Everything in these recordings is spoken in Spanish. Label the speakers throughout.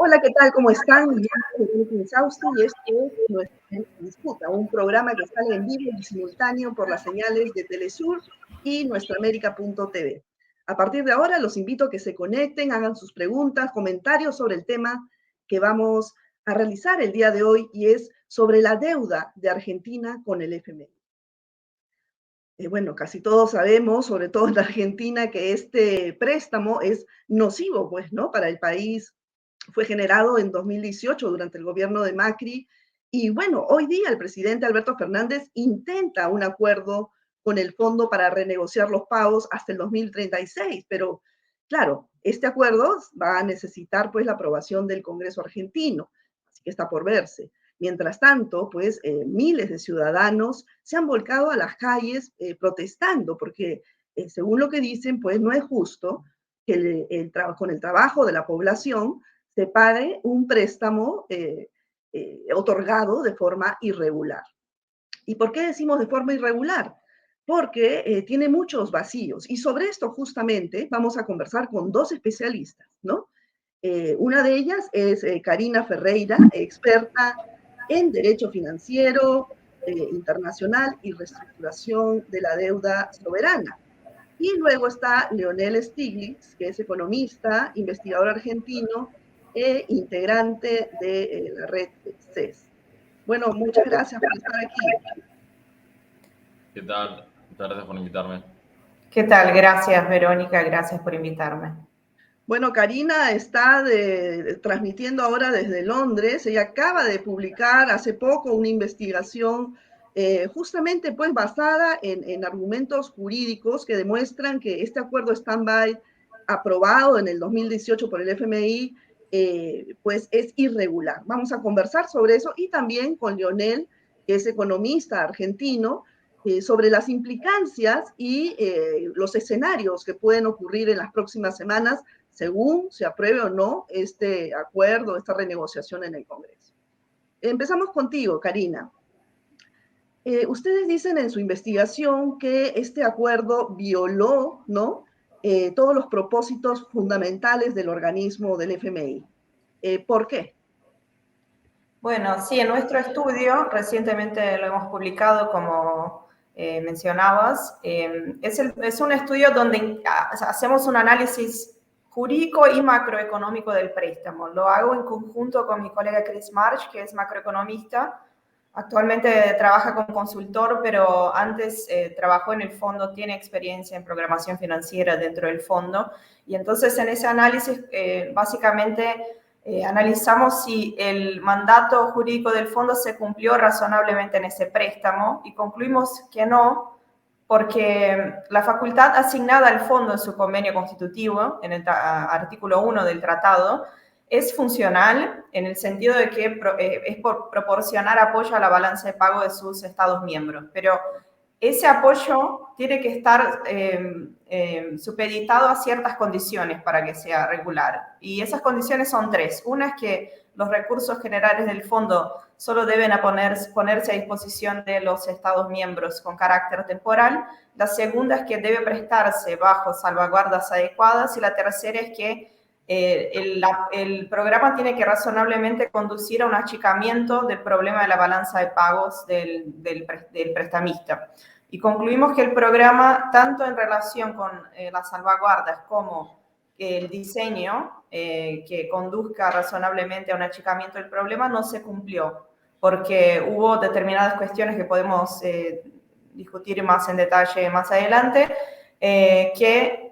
Speaker 1: Hola, ¿qué tal? ¿Cómo están? Yo soy Verónica Insausti y esto es Nuestra Mente Disputa, un programa que sale en vivo y simultáneo por las señales de Telesur y nuestraamérica.tv. A partir de ahora los invito a que se conecten, hagan sus preguntas, comentarios sobre el tema que vamos a realizar el día de hoy y es sobre la deuda de Argentina con el FMI. Bueno, casi todos sabemos, sobre todo en Argentina, que este préstamo es nocivo, pues, ¿no? Para el país. Fue generado en 2018 durante el gobierno de Macri. Y bueno, hoy día el presidente Alberto Fernández intenta un acuerdo con el fondo para renegociar los pagos hasta el 2036, pero claro, este acuerdo va a necesitar pues la aprobación del Congreso argentino, así que está por verse. Mientras tanto, pues miles de ciudadanos se han volcado a las calles protestando porque, según lo que dicen, pues no es justo que con el trabajo de la población se pague un préstamo otorgado de forma irregular. ¿Y por qué decimos de forma irregular? Porque tiene muchos vacíos. Y sobre esto justamente vamos a conversar con dos especialistas, ¿no? Una de ellas es Karina Ferreira, experta en Derecho Financiero Internacional y Reestructuración de la Deuda Soberana. Y luego está Leonel Stiglitz, que es economista, investigador argentino e integrante de la red CES. Bueno, muchas gracias por estar aquí.
Speaker 2: ¿Qué tal? Muchas gracias por invitarme.
Speaker 3: ¿Qué tal? Gracias, Verónica, gracias por invitarme.
Speaker 1: Bueno, Karina está transmitiendo ahora desde Londres. Ella acaba de publicar hace poco una investigación justamente pues basada en argumentos jurídicos que demuestran que este acuerdo stand-by aprobado en el 2018 por el FMI pues es irregular. Vamos a conversar sobre eso y también con Leonel, que es economista argentino, sobre las implicancias y los escenarios que pueden ocurrir en las próximas semanas según se apruebe o no este acuerdo, esta renegociación en el Congreso. Empezamos contigo, Karina. Ustedes dicen en su investigación que este acuerdo violó, ¿no? Todos los propósitos fundamentales del organismo del FMI. ¿Por qué?
Speaker 3: Bueno, sí, en nuestro estudio, recientemente lo hemos publicado como mencionabas, es un estudio donde hacemos un análisis jurídico y macroeconómico del préstamo. Lo hago en conjunto con mi colega Chris Marsh, que es macroeconomista. Actualmente trabaja como consultor, pero antes trabajó en el fondo, tiene experiencia en programación financiera dentro del fondo. Y entonces en ese análisis, básicamente, analizamos si el mandato jurídico del fondo se cumplió razonablemente en ese préstamo y concluimos que no, porque la facultad asignada al fondo en su convenio constitutivo, en el artículo 1 del tratado, es funcional en el sentido de que es por proporcionar apoyo a la balanza de pago de sus Estados miembros, pero ese apoyo tiene que estar supeditado a ciertas condiciones para que sea regular. Y esas condiciones son tres. Una es que los recursos generales del fondo solo deben ponerse a disposición de los Estados miembros con carácter temporal. La segunda es que debe prestarse bajo salvaguardas adecuadas. Y la tercera es que el programa tiene que razonablemente conducir a un achicamiento del problema de la balanza de pagos del prestamista. Y concluimos que el programa, tanto en relación con las salvaguardas como el diseño que conduzca razonablemente a un achicamiento del problema, no se cumplió, porque hubo determinadas cuestiones que podemos discutir más en detalle más adelante, que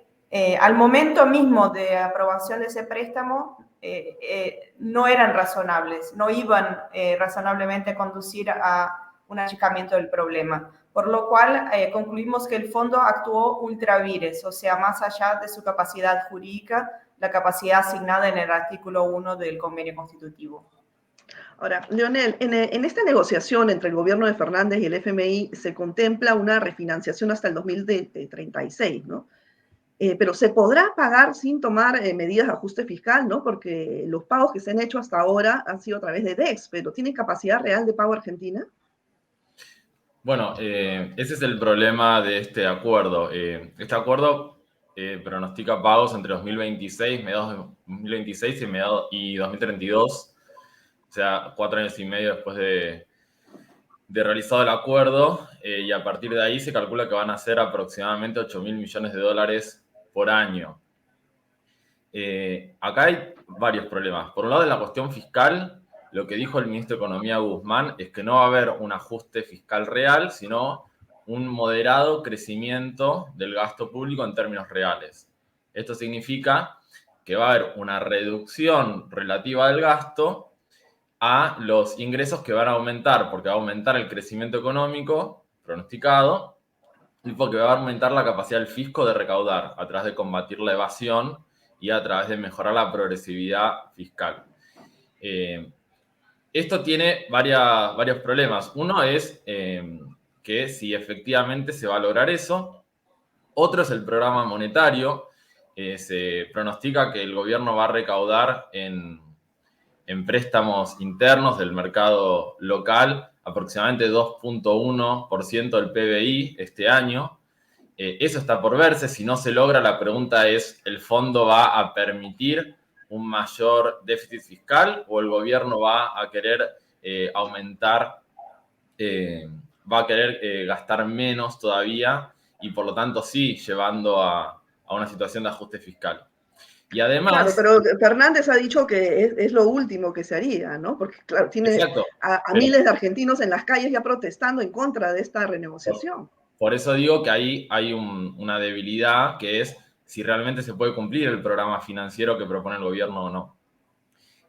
Speaker 3: al momento mismo de aprobación de ese préstamo no eran razonables, no iban razonablemente a conducir a un achicamiento del problema. Por lo cual concluimos que el fondo actuó ultra vires, o sea, más allá de su capacidad jurídica, la capacidad asignada en el artículo 1 del convenio constitutivo.
Speaker 1: Ahora, Leonel, en esta negociación entre el gobierno de Fernández y el FMI se contempla una refinanciación hasta el 2036, ¿no? Pero se podrá pagar sin tomar medidas de ajuste fiscal, ¿no? Porque los pagos que se han hecho hasta ahora han sido a través de DEX, pero ¿tiene capacidad real de pago Argentina?
Speaker 2: Bueno, ese es el problema de este acuerdo. Este acuerdo pronostica pagos entre mediados de 2026 y 2032, o sea, 4 años y medio después de realizado el acuerdo, y a partir de ahí se calcula que van a ser aproximadamente 8.000 millones de dólares por año. Acá hay varios problemas. Por un lado, en la cuestión fiscal, lo que dijo el ministro de Economía Guzmán es que no va a haber un ajuste fiscal real, sino un moderado crecimiento del gasto público en términos reales. Esto significa que va a haber una reducción relativa del gasto a los ingresos que van a aumentar, porque va a aumentar el crecimiento económico pronosticado y porque va a aumentar la capacidad del fisco de recaudar a través de combatir la evasión y a través de mejorar la progresividad fiscal. Esto tiene varios problemas. Uno es que si efectivamente se va a lograr eso. Otro es el programa monetario. Se pronostica que el gobierno va a recaudar en préstamos internos del mercado local aproximadamente 2.1% del PBI este año. Eso está por verse. Si no se logra, la pregunta es, ¿el fondo va a permitir un mayor déficit fiscal o el gobierno va a querer aumentar, va a querer gastar menos todavía y por lo tanto sí llevando a una situación de ajuste fiscal? Y además...
Speaker 1: Claro, pero Fernández ha dicho que es lo último que se haría, ¿no? Porque, claro, tiene
Speaker 2: Exacto,
Speaker 1: a miles de argentinos en las calles ya protestando en contra de esta renegociación.
Speaker 2: Por eso digo que ahí hay una debilidad, que es si realmente se puede cumplir el programa financiero que propone el gobierno o no.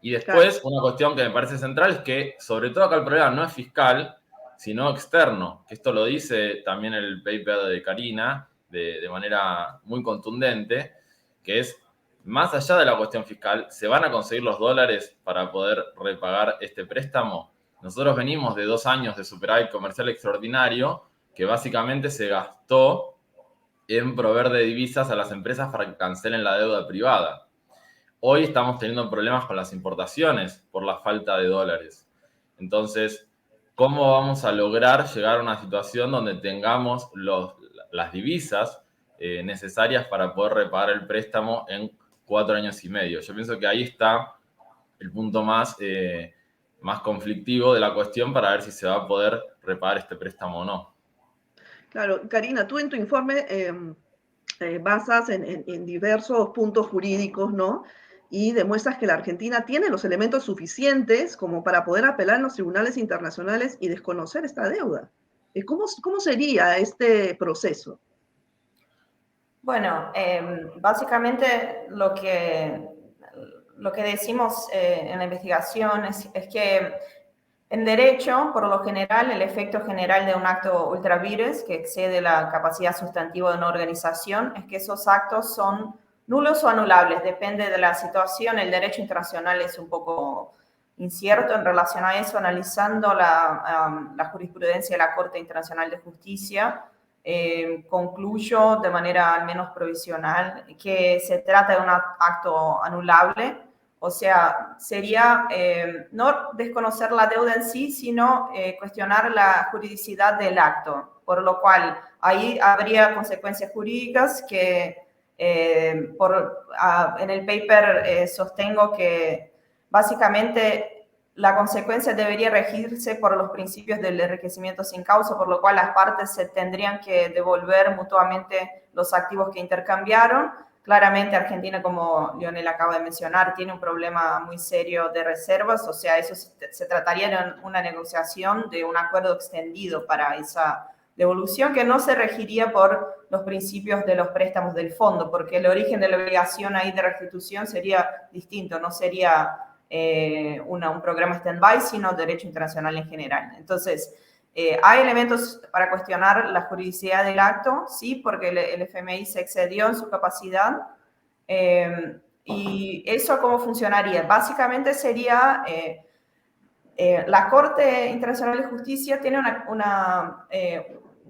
Speaker 2: Y después, una cuestión que me parece central es que, sobre todo acá el problema no es fiscal, sino externo, que esto lo dice también el paper de Karina de manera muy contundente, que es, más allá de la cuestión fiscal, ¿se van a conseguir los dólares para poder repagar este préstamo? Nosotros venimos de 2 años de superávit comercial extraordinario, que básicamente se gastó en proveer de divisas a las empresas para que cancelen la deuda privada. Hoy estamos teniendo problemas con las importaciones por la falta de dólares. Entonces, ¿cómo vamos a lograr llegar a una situación donde tengamos las divisas necesarias para poder repagar el préstamo en 4 años y medio? Yo pienso que ahí está el punto más conflictivo de la cuestión para ver si se va a poder repagar este préstamo o no.
Speaker 1: Claro, Karina, tú en tu informe basas en diversos puntos jurídicos, ¿no? Y demuestras que la Argentina tiene los elementos suficientes como para poder apelar en los tribunales internacionales y desconocer esta deuda. ¿Cómo sería este proceso?
Speaker 3: Bueno, básicamente lo que decimos en la investigación es que en derecho, por lo general, el efecto general de un acto ultra vires que excede la capacidad sustantiva de una organización es que esos actos son nulos o anulables, depende de la situación. El derecho internacional es un poco incierto en relación a eso, analizando la jurisprudencia de la Corte Internacional de Justicia. Concluyo de manera al menos provisional que se trata de un acto anulable. O sea, sería no desconocer la deuda en sí, sino cuestionar la juridicidad del acto, por lo cual ahí habría consecuencias jurídicas que en el paper sostengo que básicamente la consecuencia debería regirse por los principios del enriquecimiento sin causa, por lo cual las partes se tendrían que devolver mutuamente los activos que intercambiaron. Claramente Argentina, como Lionel acaba de mencionar, tiene un problema muy serio de reservas, o sea, eso se trataría de una negociación de un acuerdo extendido para esa devolución que no se regiría por los principios de los préstamos del fondo, porque el origen de la obligación ahí de restitución sería distinto, no sería un programa stand-by, sino derecho internacional en general. Entonces, hay elementos para cuestionar la juridicidad del acto, sí, porque el FMI se excedió en su capacidad. ¿Y eso cómo funcionaría? Básicamente sería, la Corte Internacional de Justicia tiene un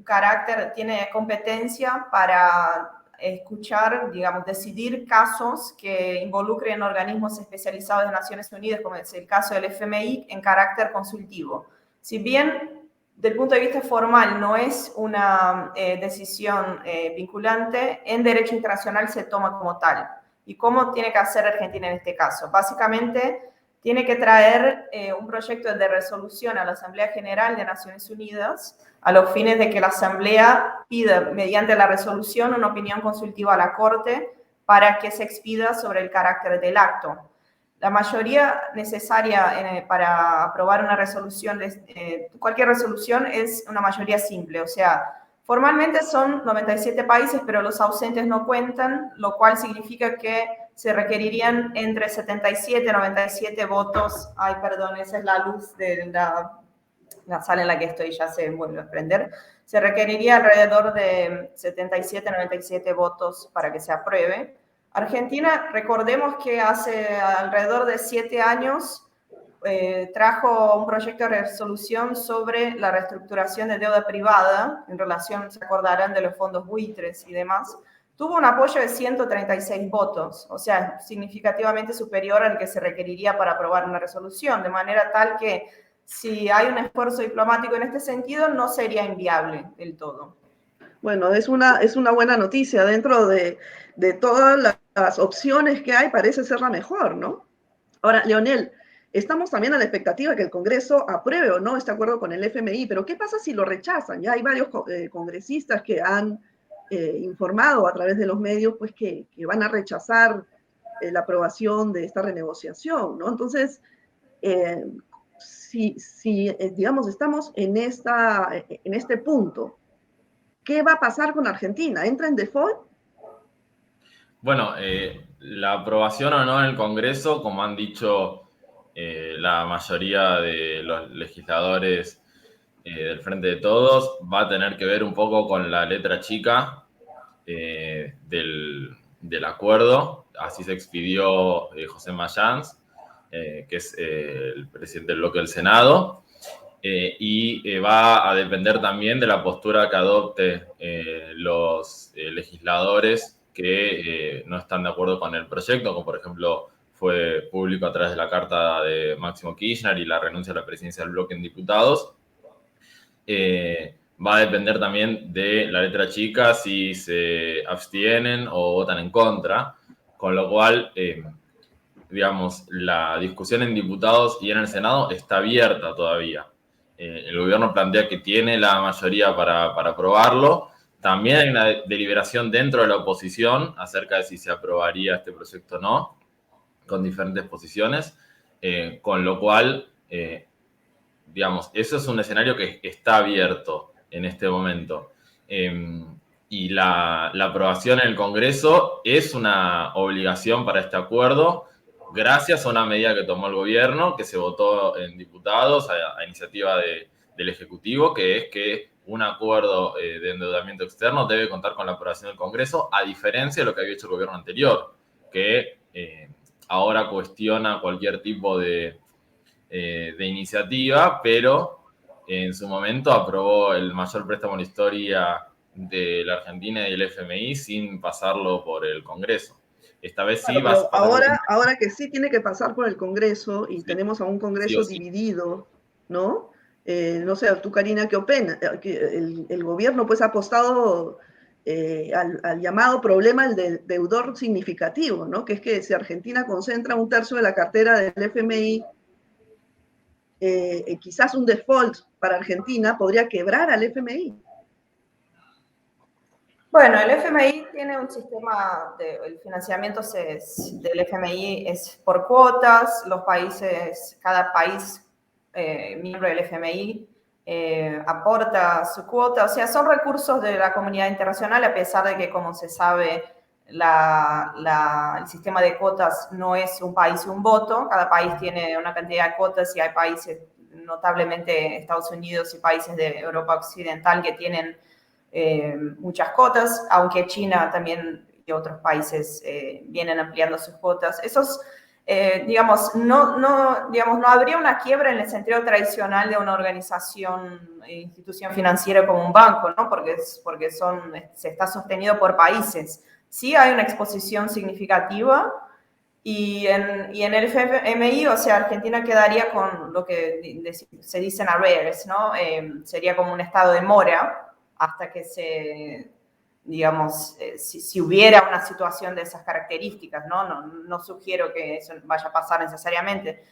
Speaker 3: carácter, tiene competencia para escuchar, digamos, decidir casos que involucren organismos especializados de Naciones Unidas, como es el caso del FMI, en carácter consultivo. Si bien del punto de vista formal no es una decisión vinculante, en derecho internacional se toma como tal. ¿Y cómo tiene que hacer Argentina en este caso? Básicamente, tiene que traer un proyecto de resolución a la Asamblea General de Naciones Unidas a los fines de que la Asamblea pida, mediante la resolución, una opinión consultiva a la Corte para que se expida sobre el carácter del acto. La mayoría necesaria para aprobar una resolución, cualquier resolución, es una mayoría simple. O sea, formalmente son 97 países, pero los ausentes no cuentan, lo cual significa que se requerirían entre 77 y 97 votos. Ay, perdón, esa es la luz de la sala en la que estoy, ya se vuelve a prender. Se requeriría alrededor de 77 a 97 votos para que se apruebe. Argentina, recordemos que hace alrededor de 7 años trajo un proyecto de resolución sobre la reestructuración de deuda privada, en relación, se acordarán, de los fondos buitres y demás. Tuvo un apoyo de 136 votos, o sea, significativamente superior al que se requeriría para aprobar una resolución, de manera tal que si hay un esfuerzo diplomático en este sentido, no sería inviable del todo.
Speaker 1: Bueno, es una buena noticia. Dentro de todas las opciones que hay, parece ser la mejor, ¿no? Ahora, Leonel, estamos también a la expectativa de que el Congreso apruebe o no este acuerdo con el FMI, pero ¿qué pasa si lo rechazan? Ya hay varios congresistas que han informado a través de los medios, pues, que van a rechazar la aprobación de esta renegociación, ¿no? Entonces, digamos, estamos en este punto, ¿qué va a pasar con Argentina? ¿Entra en default?
Speaker 2: Bueno, la aprobación o no en el Congreso, como han dicho la mayoría de los legisladores del Frente de Todos, va a tener que ver un poco con la letra chica del acuerdo. Así se expidió José Mayans, que es el presidente del bloque del Senado. Y va a depender también de la postura que adopte los legisladores que no están de acuerdo con el proyecto, como por ejemplo fue público a través de la carta de Máximo Kirchner y la renuncia a la presidencia del bloque en diputados. Va a depender también de la letra chica si se abstienen o votan en contra, con lo cual, digamos, la discusión en diputados y en el Senado está abierta todavía. El gobierno plantea que tiene la mayoría para aprobarlo. También hay una deliberación dentro de la oposición acerca de si se aprobaría este proyecto o no, con diferentes posiciones, con lo cual, digamos, eso es un escenario que está abierto en este momento. Y la aprobación en el Congreso es una obligación para este acuerdo, gracias a una medida que tomó el gobierno, que se votó en diputados a iniciativa del Ejecutivo, que es que un acuerdo de endeudamiento externo debe contar con la aprobación del Congreso, a diferencia de lo que había hecho el gobierno anterior, que ahora cuestiona cualquier tipo de iniciativa, pero en su momento aprobó el mayor préstamo en la historia de la Argentina y el FMI sin pasarlo por el Congreso. Esta vez sí va a pasar.
Speaker 1: Ahora que sí tiene que pasar por el Congreso y sí, tenemos a un Congreso sí, dividido, ¿no? No sé, tú, Karina, ¿qué opinas? El gobierno pues ha apostado al llamado problema del deudor significativo, ¿no? Que es que si Argentina concentra 1/3 de la cartera del FMI, quizás un default para Argentina podría quebrar al FMI.
Speaker 3: Bueno, el FMI tiene un sistema, el financiamiento del FMI es por cuotas, los países, cada país miembro del FMI aporta su cuota, o sea, son recursos de la comunidad internacional, a pesar de que, como se sabe, el sistema de cuotas no es un país un voto, cada país tiene una cantidad de cuotas y hay países, notablemente Estados Unidos y países de Europa Occidental, que tienen muchas cuotas, aunque China también y otros países vienen ampliando sus cuotas. Esos, digamos, no habría una quiebra en el sentido tradicional de una organización, institución financiera como un banco, ¿no? Porque se está sostenido por países. Sí hay una exposición significativa Y en el FMI, o sea, Argentina quedaría con lo que se dice en arrears, ¿no? Sería como un estado de mora hasta que digamos, si hubiera una situación de esas características, ¿no? No sugiero que eso vaya a pasar necesariamente,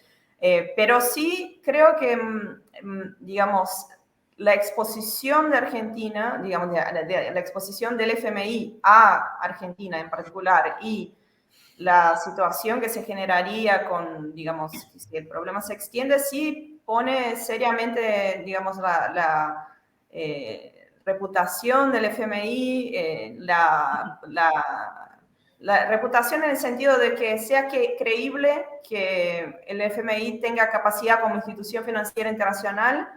Speaker 3: pero sí creo que, digamos, la exposición de Argentina, digamos, la exposición del FMI a Argentina en particular y la situación que se generaría con, digamos, si el problema se extiende, sí pone seriamente, digamos, la reputación del FMI, la reputación en el sentido de que sea creíble que el FMI tenga capacidad como institución financiera internacional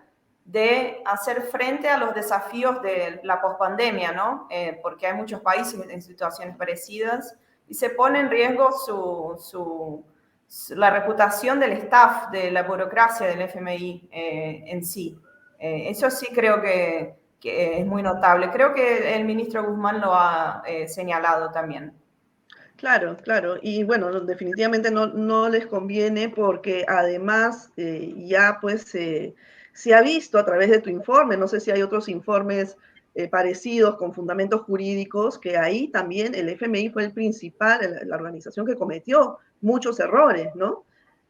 Speaker 3: de hacer frente a los desafíos de la pospandemia, ¿no? Porque hay muchos países en situaciones parecidas y se pone en riesgo la reputación del staff, de la burocracia del FMI en sí. Eso sí creo que es muy notable. Creo que el ministro Guzmán lo ha señalado también.
Speaker 1: Claro, claro. Y bueno, definitivamente no les conviene porque además ya pues se ha visto a través de tu informe, no sé si hay otros informes parecidos con fundamentos jurídicos, que ahí también el FMI fue el principal, la organización que cometió muchos errores, ¿no?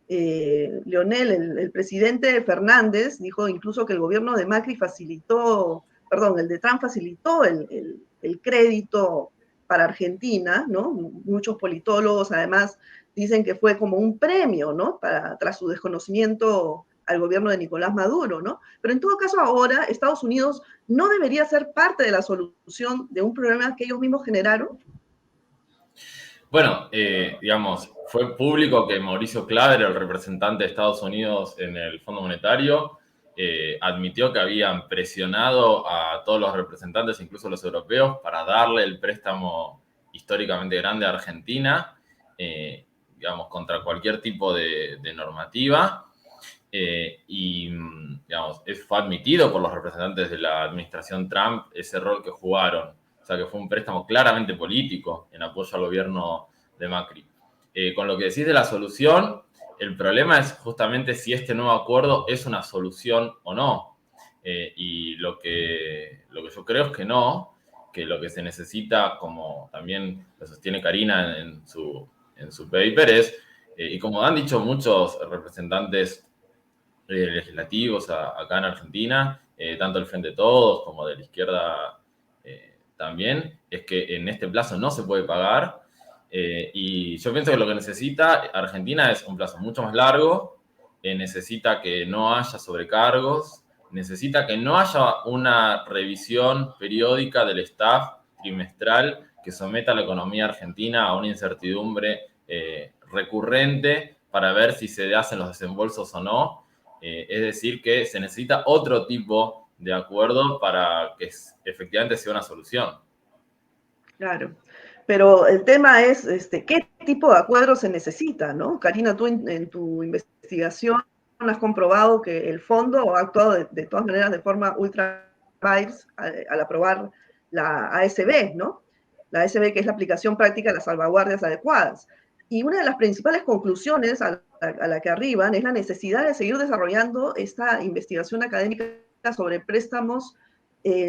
Speaker 1: Leonel, el presidente Fernández, dijo incluso que el gobierno de Macri facilitó, perdón, el de Trump facilitó el crédito para Argentina, ¿no? Muchos politólogos además dicen que fue como un premio, ¿no? Tras su desconocimiento al gobierno de Nicolás Maduro, ¿no? Pero en todo caso ahora Estados Unidos no debería ser parte de la solución de un problema que ellos mismos generaron.
Speaker 2: Bueno, digamos, fue público que Mauricio Klaver, el representante de Estados Unidos en el Fondo Monetario, admitió que habían presionado a todos los representantes, incluso los europeos, para darle el préstamo históricamente grande a Argentina, digamos, contra cualquier tipo de normativa. Y, digamos, fue admitido por los representantes de la administración Trump ese rol que jugaron. O sea, que fue un préstamo claramente político en apoyo al gobierno de Macri. Con lo que decís de la solución, el problema es justamente si este nuevo acuerdo es una solución o no. Y lo que yo creo es que no, que lo que se necesita, como también lo sostiene Karina en su paper, es, y como han dicho muchos representantes legislativos acá en Argentina, tanto el Frente de Todos como de la izquierda también, es que en este plazo no se puede pagar. Y yo pienso que lo que necesita Argentina es un plazo mucho más largo, necesita que no haya sobrecargos, necesita que no haya una revisión periódica del staff trimestral que someta a la economía argentina a una incertidumbre recurrente para ver si se hacen los desembolsos o no. Es decir, que se necesita otro tipo de acuerdo para que efectivamente sea una solución.
Speaker 1: Claro, pero el tema es qué tipo de acuerdo se necesita, ¿no? Karina, tú en tu investigación has comprobado que el fondo ha actuado de todas maneras de forma ultra vires al aprobar la ASB, ¿no? La ASB, que es la aplicación práctica de las salvaguardias adecuadas. Y una de las principales conclusiones a la que arriban es la necesidad de seguir desarrollando esta investigación académica sobre préstamos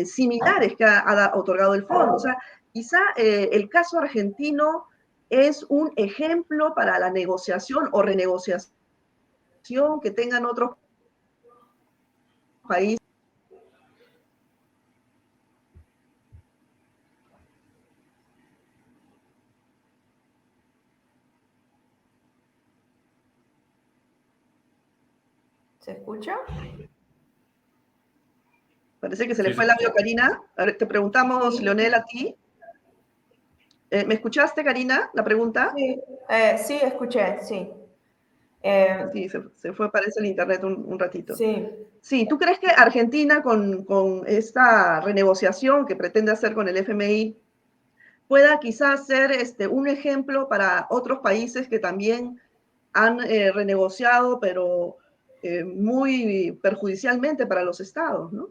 Speaker 1: similares que ha otorgado el fondo. O sea, quizá el caso argentino es un ejemplo para la negociación o renegociación que tengan otros países.
Speaker 3: ¿Se escucha?
Speaker 1: Parece que se le fue el audio a Karina. A ver, te preguntamos, Leonel, a ti. ¿Me escuchaste, Karina, la pregunta?
Speaker 3: Sí, sí escuché, sí.
Speaker 1: Sí, se fue, parece, el internet un ratito.
Speaker 3: Sí.
Speaker 1: Sí, ¿tú crees que Argentina con esta renegociación que pretende hacer con el FMI pueda quizás ser un ejemplo para otros países que también han renegociado, pero muy perjudicialmente para los estados, ¿no?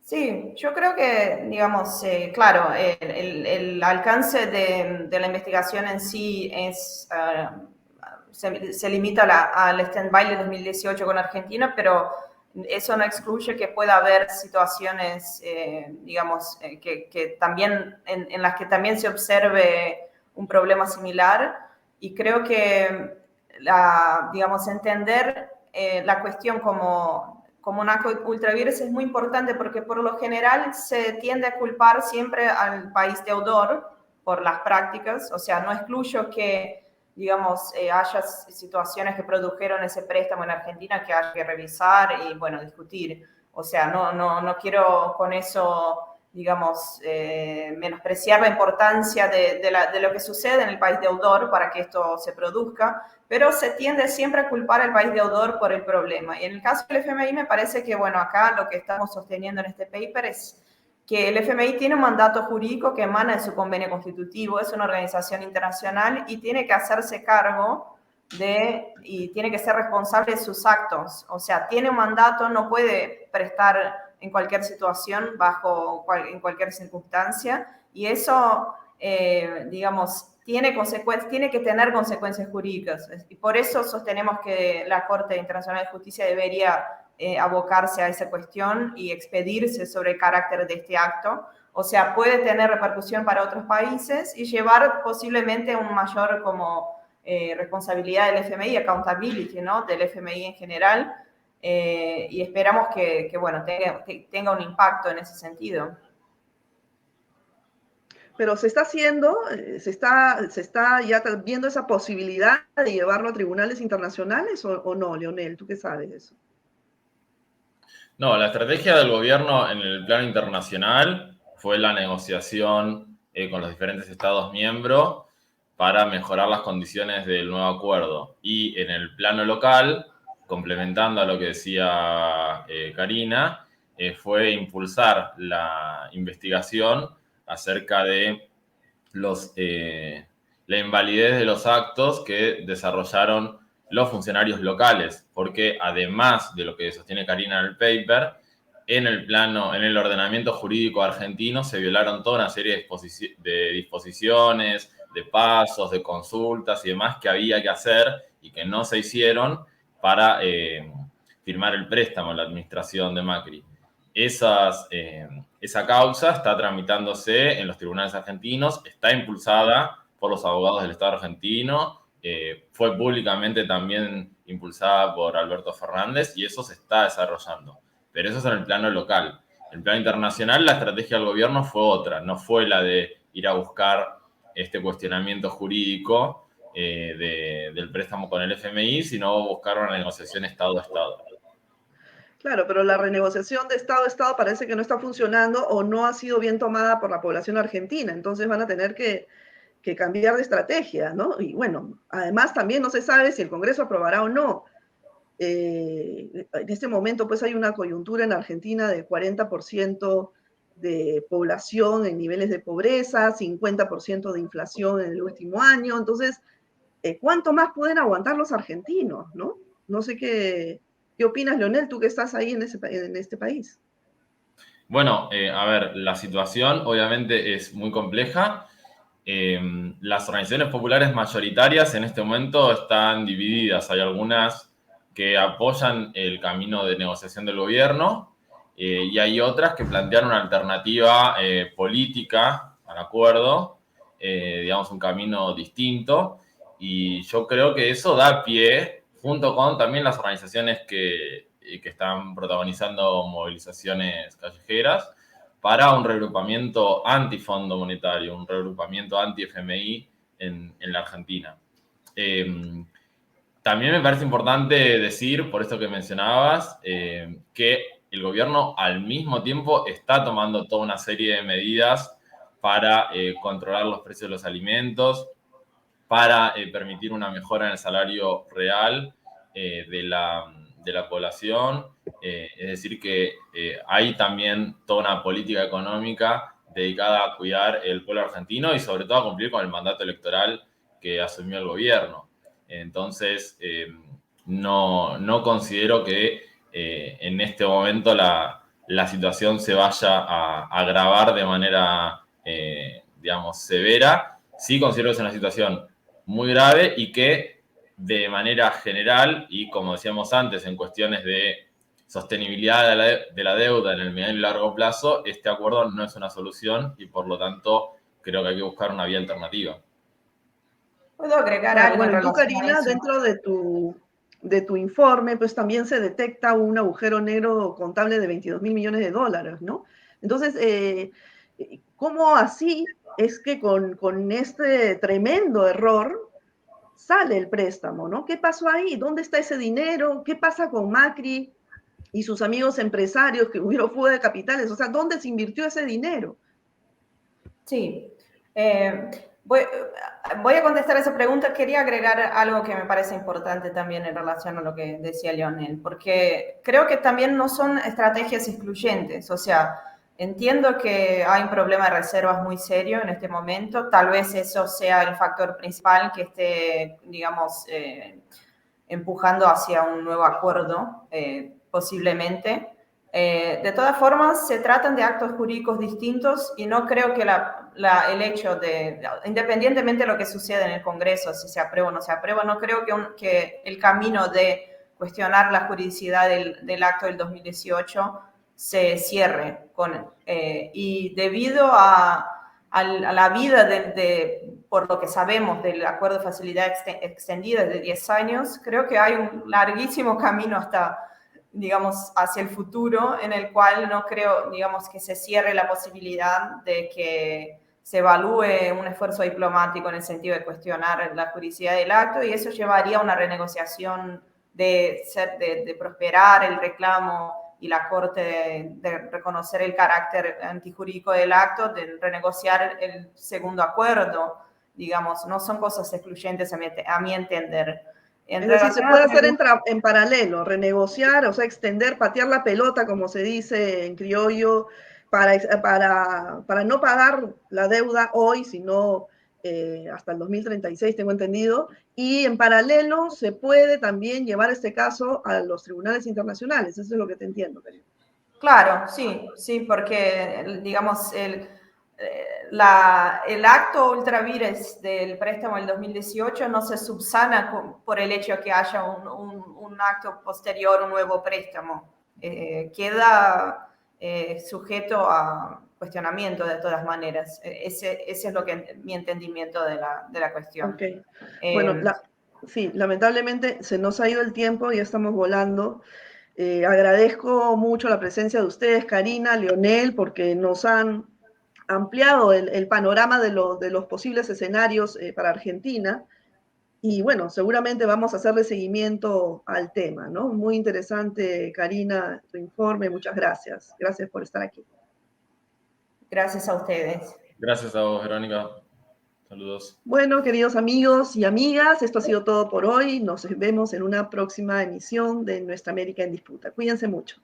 Speaker 3: Sí, yo creo que, digamos, claro, el alcance de la investigación en sí se limita al stand-by de 2018 con Argentina, pero eso no excluye que pueda haber situaciones, digamos, que también, en las que también se observe un problema similar. Y creo que, digamos, entender la cuestión como una ultravirus es muy importante porque por lo general se tiende a culpar siempre al país deudor por las prácticas, o sea, no excluyo que, digamos, haya situaciones que produjeron ese préstamo en Argentina que haya que revisar y, bueno, discutir. O sea, no quiero con eso, digamos, menospreciar la importancia de lo que sucede en el país deudor para que esto se produzca, pero se tiende siempre a culpar al país deudor por el problema. Y en el caso del FMI me parece que, bueno, acá lo que estamos sosteniendo en este paper es que el FMI tiene un mandato jurídico que emana de su convenio constitutivo, es una organización internacional y tiene que hacerse cargo y tiene que ser responsable de sus actos. O sea, tiene un mandato, no puede prestar en cualquier situación, en cualquier circunstancia, y eso, digamos, tiene que tener consecuencias jurídicas. Y por eso sostenemos que la Corte Internacional de Justicia debería abocarse a esa cuestión y expedirse sobre el carácter de este acto. O sea, puede tener repercusión para otros países y llevar posiblemente un mayor responsabilidad del FMI, accountability, ¿no? Del FMI en general, y esperamos que bueno, tenga un impacto en ese sentido.
Speaker 1: Pero se está haciendo, se está ya viendo esa posibilidad de llevarlo a tribunales internacionales o no, Leonel, ¿tú qué sabes de eso?
Speaker 2: No, la estrategia del gobierno en el plano internacional fue la negociación con los diferentes Estados miembros para mejorar las condiciones del nuevo acuerdo. Y en el plano local, complementando a lo que decía Karina, fue impulsar la investigación acerca de la invalidez de los actos que desarrollaron los funcionarios locales, porque además de lo que sostiene Karina en el paper, en el ordenamiento jurídico argentino se violaron toda una serie de disposiciones, de pasos, de consultas y demás que había que hacer y que no se hicieron para firmar el préstamo en la administración de Macri. Esa causa está tramitándose en los tribunales argentinos, está impulsada por los abogados del Estado argentino, fue públicamente también impulsada por Alberto Fernández y eso se está desarrollando. Pero eso es en el plano local. En el plano internacional, la estrategia del gobierno fue otra, no fue la de ir a buscar este cuestionamiento jurídico del préstamo con el FMI, sino buscar una negociación Estado a Estado.
Speaker 1: Claro, pero la renegociación de Estado a Estado parece que no está funcionando o no ha sido bien tomada por la población argentina. Entonces van a tener que cambiar de estrategia, ¿no? Y bueno, además también no se sabe si el Congreso aprobará o no. En este momento pues hay una coyuntura en Argentina de 40% de población en niveles de pobreza, 50% de inflación en el último año. Entonces, ¿cuánto más pueden aguantar los argentinos, no? No sé qué opinas, Leonel, tú que estás ahí en este país.
Speaker 2: Bueno, a ver, la situación obviamente es muy compleja. Las organizaciones populares mayoritarias en este momento están divididas. Hay algunas que apoyan el camino de negociación del gobierno y hay otras que plantean una alternativa política al acuerdo, digamos un camino distinto. Y yo creo que eso da pie, junto con también las organizaciones que están protagonizando movilizaciones callejeras, para un regrupamiento antifondo monetario, un regrupamiento anti-FMI en la Argentina. También me parece importante decir, por esto que mencionabas, que el gobierno al mismo tiempo está tomando toda una serie de medidas para controlar los precios de los alimentos, para permitir una mejora en el salario real de la población. Es decir, que hay también toda una política económica dedicada a cuidar el pueblo argentino y sobre todo a cumplir con el mandato electoral que asumió el gobierno. Entonces, no considero que en este momento la situación se vaya a agravar de manera, digamos, severa. Sí considero que es una situación muy grave y que de manera general, y como decíamos antes, en cuestiones de sostenibilidad de la deuda en el mediano y largo plazo, este acuerdo no es una solución y por lo tanto creo que hay que buscar una vía alternativa.
Speaker 3: ¿Puedo agregar
Speaker 1: Claro,
Speaker 3: algo en
Speaker 1: bueno, y tú,
Speaker 3: relación a
Speaker 1: Karina,
Speaker 3: eso?
Speaker 1: dentro de tu informe, pues también se detecta un agujero negro contable de 22.000 millones de dólares, ¿no? Entonces, ¿cómo así es que con este tremendo error sale el préstamo, ¿no? ¿Qué pasó ahí? ¿Dónde está ese dinero? ¿Qué pasa con Macri y sus amigos empresarios que hubieron fuga de capitales? O sea, ¿dónde se invirtió ese dinero?
Speaker 3: Sí. Voy a contestar esa pregunta. Quería agregar algo que me parece importante también en relación a lo que decía Leonel, porque creo que también no son estrategias excluyentes. O sea, entiendo que hay un problema de reservas muy serio en este momento. Tal vez eso sea el factor principal que esté, digamos, empujando hacia un nuevo acuerdo, posiblemente. De todas formas, se tratan de actos jurídicos distintos y no creo que el hecho independientemente de lo que suceda en el Congreso, si se aprueba o no se aprueba, no creo que el camino de cuestionar la juridicidad del acto del 2018 se cierre. Y debido a la vida por lo que sabemos del acuerdo de facilidad extendida de 10 años, creo que hay un larguísimo camino hasta, digamos, hacia el futuro, en el cual no creo, digamos, que se cierre la posibilidad de que se evalúe un esfuerzo diplomático en el sentido de cuestionar la juridicidad del acto, y eso llevaría a una renegociación de prosperar el reclamo y la Corte de reconocer el carácter antijurídico del acto, de renegociar el segundo acuerdo. Digamos, no son cosas excluyentes a mi entender.
Speaker 1: Es decir, se puede hacer en paralelo, renegociar, o sea, extender, patear la pelota, como se dice en criollo, para no pagar la deuda hoy, sino hasta el 2036, tengo entendido, y en paralelo se puede también llevar este caso a los tribunales internacionales, eso es lo que te entiendo, Karina.
Speaker 3: Claro, sí, porque, digamos, el acto ultravires del préstamo del 2018 no se subsana por el hecho de que haya un acto posterior, un nuevo préstamo. Queda sujeto a cuestionamiento de todas maneras. Ese es mi entendimiento de la cuestión.
Speaker 1: Okay. Bueno, sí, lamentablemente se nos ha ido el tiempo, ya estamos volando. Agradezco mucho la presencia de ustedes, Karina, Leonel, porque nos han ampliado el panorama de los posibles escenarios para Argentina. Y bueno, seguramente vamos a hacerle seguimiento al tema, ¿no? Muy interesante, Karina, tu informe. Muchas gracias. Gracias por estar aquí.
Speaker 3: Gracias a ustedes.
Speaker 2: Gracias a vos, Verónica. Saludos.
Speaker 1: Bueno, queridos amigos y amigas, esto ha sido todo por hoy. Nos vemos en una próxima emisión de Nuestra América en Disputa. Cuídense mucho.